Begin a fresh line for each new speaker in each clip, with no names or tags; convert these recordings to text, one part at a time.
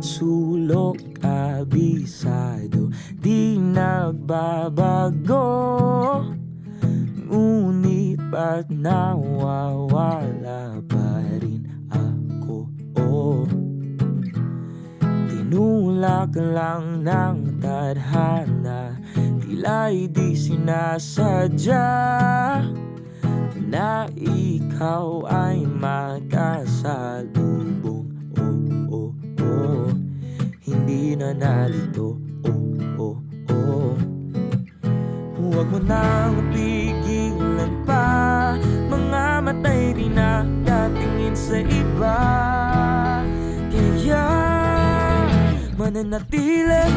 sulok, kabisado, di nagbabago. Ngunit ba't nawawala pa rin ako? Tinulak lang ng tadhana, tila'y di sinasadya na ikaw ay magkasalubong. Hindi na nalito. Huwag mo nang pigilan pa, mga matay di na datingin sa iba. Kaya mananatili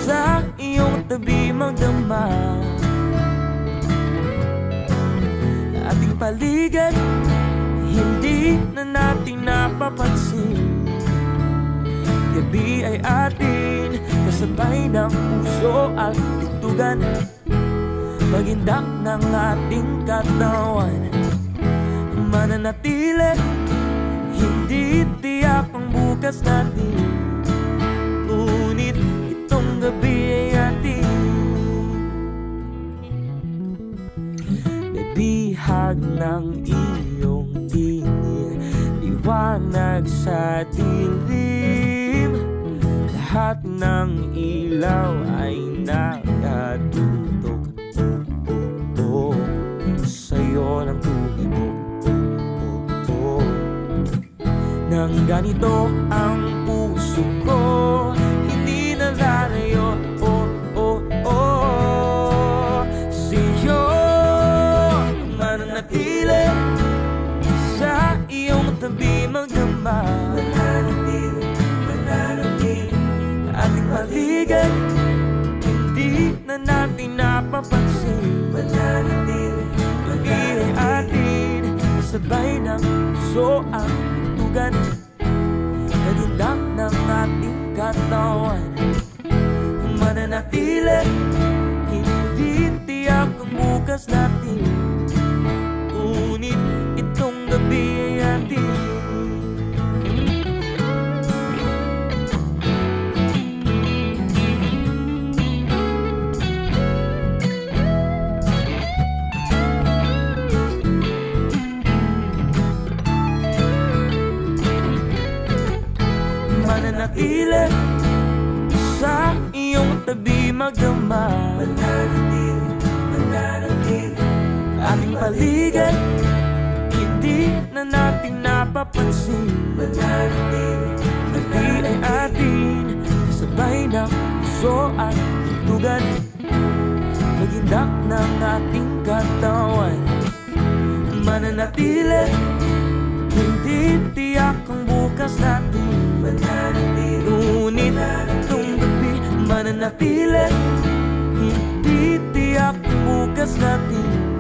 sa iyong tabi magdama. Ating paligid, hindi na natin napapansin. Gabi ay atin, kasabay ng puso at tugtugan, pagindak ng ating katawan. Mananatili, hindi tiyak ang bukas natin. Ngunit itong gabi ay atin. Bihag ng iyong tingin, liwanag sa dilim. Lahat ng ilaw ay nakatutok sa'yo ng tugibok. Nang ganito ang puso ko, hindi na lalayo. Sa'yo mananatili sa iyong tabi magdama. Mananatili ating paligid, hindi na natin napapansin. Mananatili ay atin, sabay ng puso ang tugan, nagindak ng ating katawan. Mananatili, hindi tiyak ang bukas natin. Ngunit itong gabi ay atin. Mananatili sa iyong tabi magdama. Mananatili ating paligid, hindi na natin napapansin. Gabi ay atin, sabay ng puso at tugan, magindak ng ating katawan. Mananatili, hindi tiyak ang bukas natin. Ngunit itong gabi, mananatili, hindi tiyak ang bukas natin.